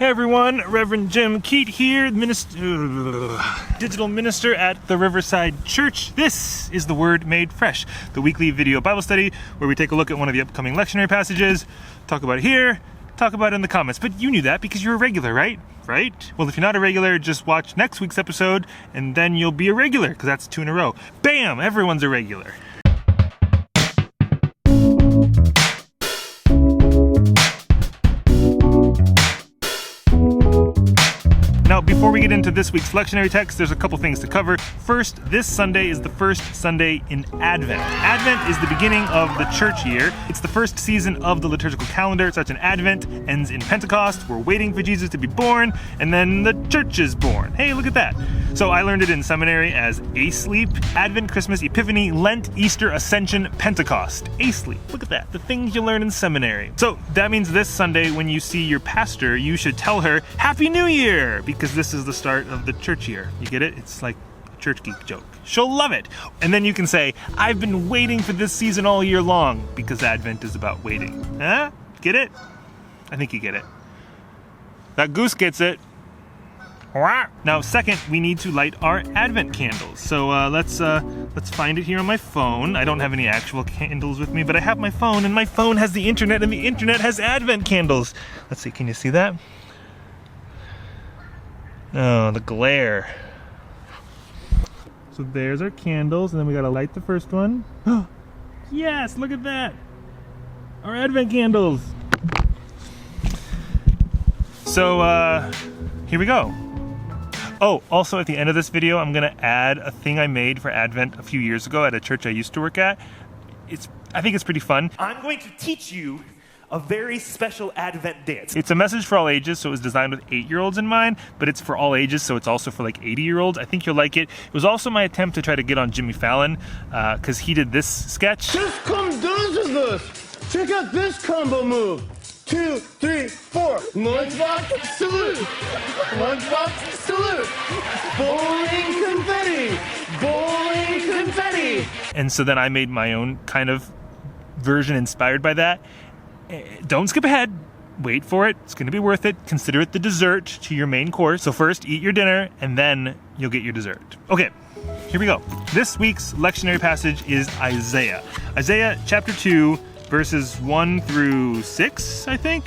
Hey everyone, Reverend Jim Keat here, digital minister at the Riverside Church. This is the Word Made Fresh, the weekly video Bible study where we take a look at one of the upcoming lectionary passages, talk about it here, talk about it in the comments. But you knew that because you're a regular, right? Right? Well, if you're not a regular, just watch next week's episode and then you'll be a regular, because that's 2 in a row. Bam! Everyone's a regular. Now, before we get into this week's lectionary text, there's a couple things to cover. First, this Sunday is the first Sunday in Advent. Advent is the beginning of the church year. It's the first season of the liturgical calendar. It starts in Advent, ends in Pentecost. We're waiting for Jesus to be born, and then the church is born. Hey, look at that. So I learned it in seminary as A-Sleep, Advent, Christmas, Epiphany, Lent, Easter, Ascension, Pentecost. A-Sleep. Look at that. The things you learn in seminary. So that means this Sunday, when you see your pastor, you should tell her, Happy New Year! Because this is the start of the church year. You get it? It's like a church geek joke. She'll love it. And then you can say, I've been waiting for this season all year long, because Advent is about waiting. Huh? Get it? I think you get it. That goose gets it. Now, second, we need to light our Advent candles. So let's find it here on my phone. I don't have any actual candles with me, but I have my phone, and my phone has the internet, and the internet has Advent candles. Let's see, can you see that? Oh, the glare. So there's our candles, and then we gotta light the first one. Yes, look at that! Our Advent candles! So, here we go. Oh, also at the end of this video, I'm gonna add a thing I made for Advent a few years ago at a church I used to work at. I think it's pretty fun. I'm going to teach you a very special Advent dance. It's a message for all ages, so it was designed with 8-year-olds in mind, but it's for all ages, so it's also for like 80-year-olds. I think you'll like it. It was also my attempt to try to get on Jimmy Fallon, because he did this sketch. Just come down to this. Check out this combo move. 2, 3, 4. Lunchbox salute. Lunchbox salute. Bowling confetti. Bowling confetti. And so then I made my own kind of version inspired by that. Don't skip ahead. Wait for it. It's going to be worth it. Consider it the dessert to your main course. So first, eat your dinner, and then you'll get your dessert. Okay, here we go. This week's lectionary passage is Isaiah. Isaiah chapter 2, verses 1 through 6, I think.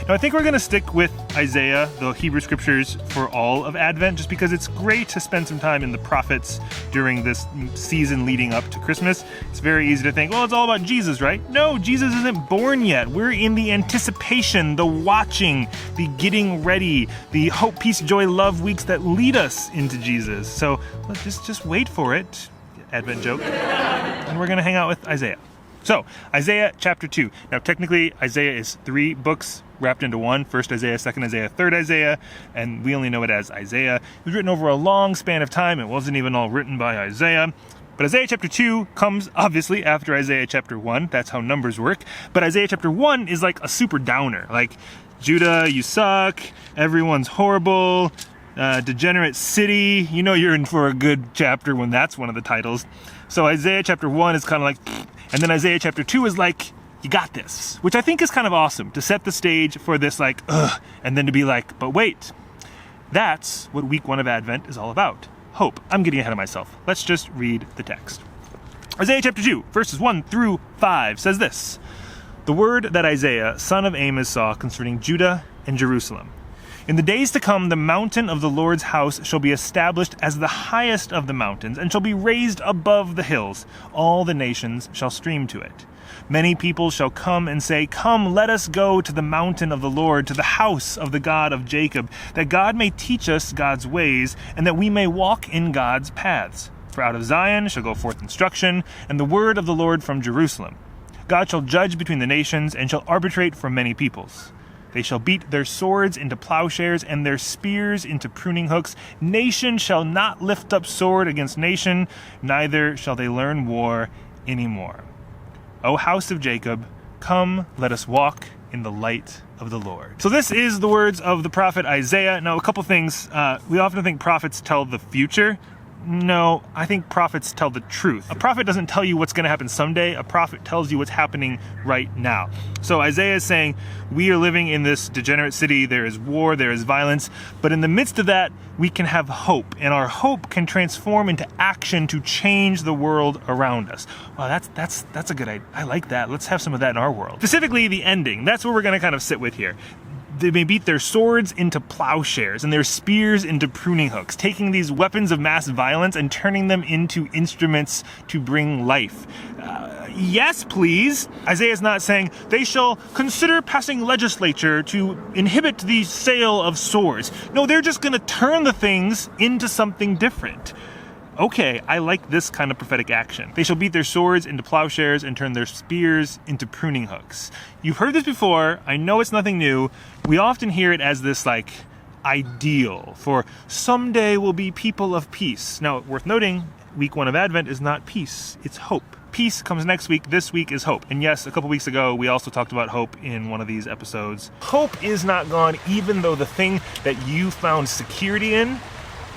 Now, I think we're going to stick with Isaiah, the Hebrew scriptures, for all of Advent, just because it's great to spend some time in the prophets during this season leading up to Christmas. It's very easy to think, well, it's all about Jesus, right? No, Jesus isn't born yet. We're in the anticipation, the watching, the getting ready, the hope, peace, joy, love weeks that lead us into Jesus. So let's just wait for it, Advent joke, and we're going to hang out with Isaiah. So, Isaiah chapter 2. Now, technically, Isaiah is 3 books wrapped into one. First Isaiah, second Isaiah, third Isaiah, and we only know it as Isaiah. It was written over a long span of time. It wasn't even all written by Isaiah. But Isaiah chapter 2 comes, obviously, after Isaiah chapter 1. That's how numbers work. But Isaiah chapter 1 is like a super downer. Like, Judah, you suck. Everyone's horrible. Degenerate city. You know you're in for a good chapter when that's one of the titles. So Isaiah chapter 1 is kind of like... And then Isaiah chapter 2 is like, you got this. Which I think is kind of awesome, to set the stage for this like, and then to be like, but wait. That's what week 1 of Advent is all about. Hope. I'm getting ahead of myself. Let's just read the text. Isaiah chapter 2, verses 1 through 5 says this. The word that Isaiah, son of Amos, saw concerning Judah and Jerusalem. In the days to come, the mountain of the Lord's house shall be established as the highest of the mountains, and shall be raised above the hills. All the nations shall stream to it. Many people shall come and say, Come, let us go to the mountain of the Lord, to the house of the God of Jacob, that God may teach us God's ways, and that we may walk in God's paths. For out of Zion shall go forth instruction, and the word of the Lord from Jerusalem. God shall judge between the nations, and shall arbitrate for many peoples. They shall beat their swords into plowshares and their spears into pruning hooks. Nation shall not lift up sword against nation, neither shall they learn war anymore. O house of Jacob, come, let us walk in the light of the Lord. So this is the words of the prophet Isaiah. Now, a couple things. We often think prophets tell the future, No, I think prophets tell the truth. A prophet doesn't tell you what's going to happen someday. A prophet tells you what's happening right now. So Isaiah is saying, we are living in this degenerate city. There is war, there is violence. But in the midst of that, we can have hope. And our hope can transform into action to change the world around us. Wow, that's a good idea. I like that. Let's have some of that in our world. Specifically, the ending. That's what we're going to kind of sit with here. They may beat their swords into plowshares and their spears into pruning hooks, taking these weapons of mass violence and turning them into instruments to bring life. Yes, please. Isaiah is not saying they shall consider passing legislature to inhibit the sale of swords. No, they're just going to turn the things into something different. Okay, I like this kind of prophetic action. They shall beat their swords into plowshares and turn their spears into pruning hooks. You've heard this before. I know it's nothing new. We often hear it as this ideal for someday we'll be people of peace. Now, worth noting, week 1 of Advent is not peace, it's hope. Peace comes next week. This week is hope. And yes, a couple weeks ago, we also talked about hope in one of these episodes. Hope is not gone, even though the thing that you found security in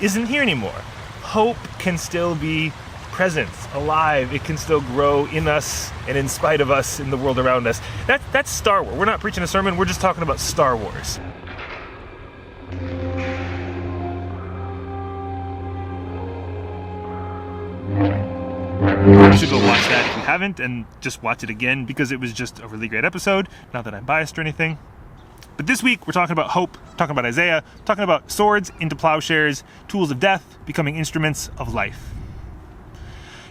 isn't here anymore. Hope can still be present, alive. It can still grow in us and in spite of us in the world around us. That's Star Wars. We're not preaching a sermon. We're just talking about Star Wars. You should go watch that if you haven't, and just watch it again because it was just a really great episode. Not that I'm biased or anything. But this week, we're talking about hope, talking about Isaiah, talking about swords into plowshares, tools of death becoming instruments of life.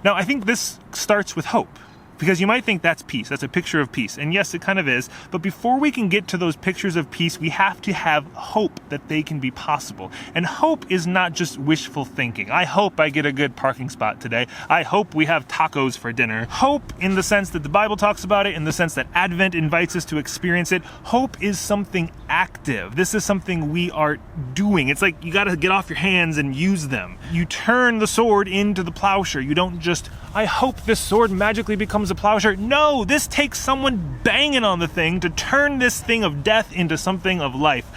Now, I think this starts with hope, because you might think that's peace. That's a picture of peace. And yes, it kind of is. But before we can get to those pictures of peace, we have to have hope that they can be possible. And hope is not just wishful thinking. I hope I get a good parking spot today. I hope we have tacos for dinner. Hope in the sense that the Bible talks about it, in the sense that Advent invites us to experience it. Hope is something active. This is something we are doing. It's like you got to get off your hands and use them. You turn the sword into the plowshare. You don't just, I hope this sword magically becomes a plowshare. No, this takes someone banging on the thing to turn this thing of death into something of life.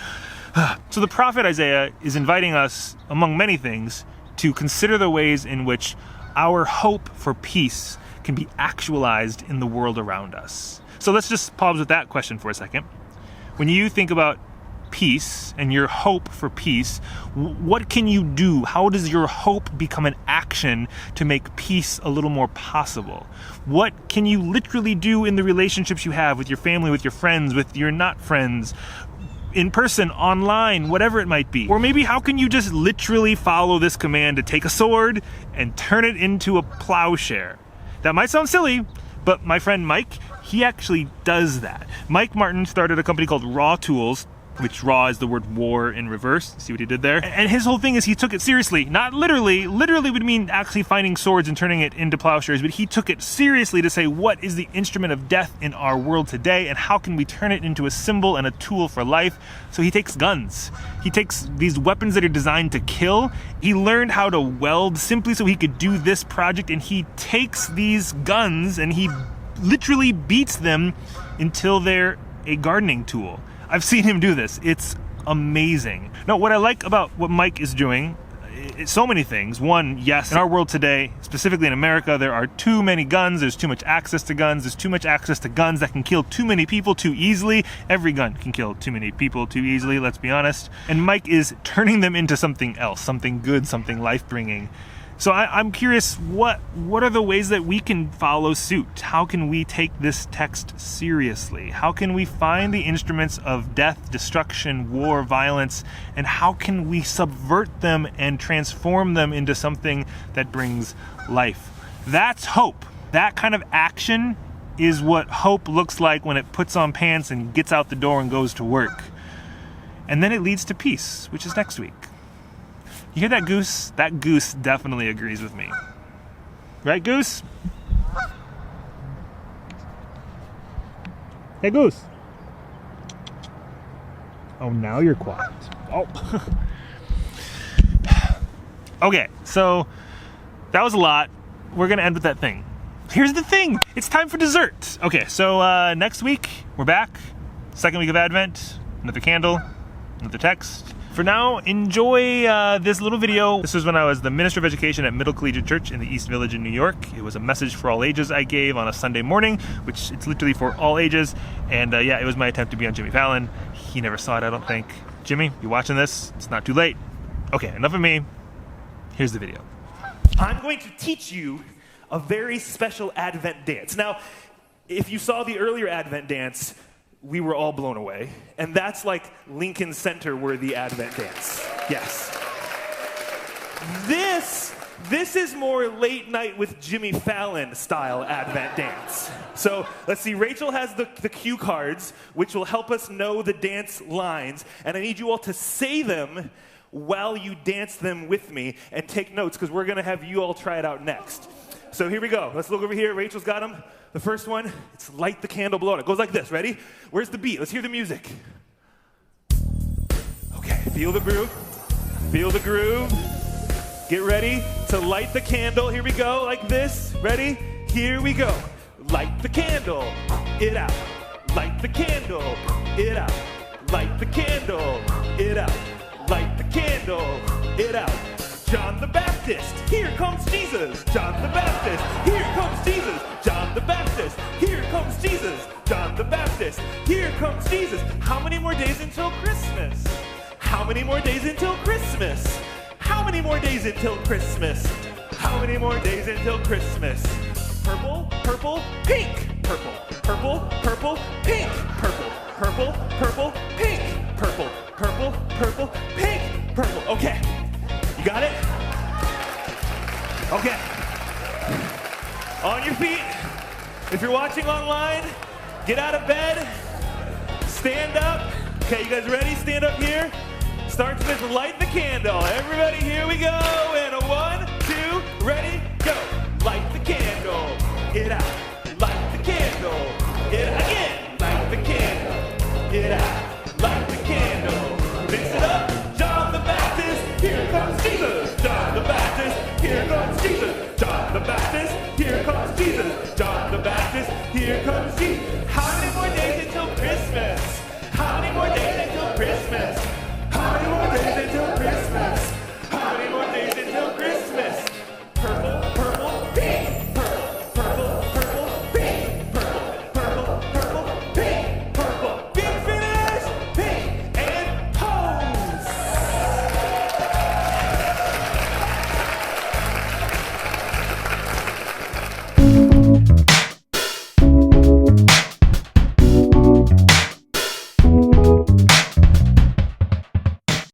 So the prophet Isaiah is inviting us, among many things, to consider the ways in which our hope for peace can be actualized in the world around us. So let's just pause with that question for a second. When you think about peace and your hope for peace, what can you do? How does your hope become an action to make peace a little more possible? What can you literally do in the relationships you have with your family, with your friends, with your not friends, in person, online, whatever it might be? Or maybe how can you just literally follow this command to take a sword and turn it into a plowshare? That might sound silly, but my friend Mike, he actually does that. Mike Martin started a company called Raw Tools, which raw is the word war in reverse. See what he did there? And his whole thing is he took it seriously. Not literally. Literally would mean actually finding swords and turning it into plowshares, but he took it seriously to say, what is the instrument of death in our world today, and how can we turn it into a symbol and a tool for life? So he takes guns. He takes these weapons that are designed to kill. He learned how to weld simply so he could do this project, and he takes these guns and he literally beats them until they're a gardening tool. I've seen him do this. It's amazing. Now, what I like about what Mike is doing, so many things. One, yes, in our world today, specifically in America, there are too many guns. There's too much access to guns. There's too much access to guns that can kill too many people too easily. Every gun can kill too many people too easily, let's be honest. And Mike is turning them into something else, something good, something life-bringing. So I'm curious, what are the ways that we can follow suit? How can we take this text seriously? How can we find the instruments of death, destruction, war, violence, and how can we subvert them and transform them into something that brings life? That's hope. That kind of action is what hope looks like when it puts on pants and gets out the door and goes to work. And then it leads to peace, which is next week. You hear that goose? That goose definitely agrees with me. Right, Goose? Hey, Goose. Oh, now you're quiet. Oh. Okay, so that was a lot. We're going to end with that thing. Here's the thing. It's time for dessert. Okay, so next week, we're back. Second week of Advent. Another candle. Another text. For now, enjoy this little video. This was when I was the minister of education at Middle Collegiate Church in the East Village in New York. It was a message for all ages I gave on a Sunday morning, which it's literally for all ages. And yeah, it was my attempt to be on Jimmy Fallon. He never saw it, I don't think. Jimmy, you watching this? It's not too late. Okay, enough of me. Here's the video. I'm going to teach you a very special Advent dance. Now, if you saw the earlier Advent dance, we were all blown away. And that's like Lincoln Center worthy Advent dance. Yes. This is more late night with Jimmy Fallon style Advent dance. So let's see, Rachel has the cue cards, which will help us know the dance lines. And I need you all to say them while you dance them with me and take notes, because we're going to have you all try it out next. So here we go. Let's look over here. Rachel's got them. The first one, it's Light the Candle, Blow It. It goes like this. Ready? Where's the beat? Let's hear the music. Okay, feel the groove. Feel the groove. Get ready to light the candle. Here we go, like this. Ready? Here we go. Light the candle. It out. Light the candle. It out. Light the candle. It out. Light the candle. It out. John the Baptist, here comes Jesus. John the Baptist, here comes Jesus. John the Baptist, here comes Jesus. John the Baptist, here comes Jesus. How many more days until Christmas? How many more days until Christmas? How many more days until Christmas? How many more days until Christmas? Purple, purple, pink. Purple, purple, purple, pink. Purple, purple, purple, pink. Purple, purple, purple, pink. Purple. Okay. You got it? Okay. On your feet. If you're watching online, get out of bed. Stand up. Okay, you guys ready? Stand up here. Starts with light the candle. Everybody, here we go. And a 1, 2, ready, go. Light the candle. It out. Light the candle. It again. Light the candle. It out. Light the candle.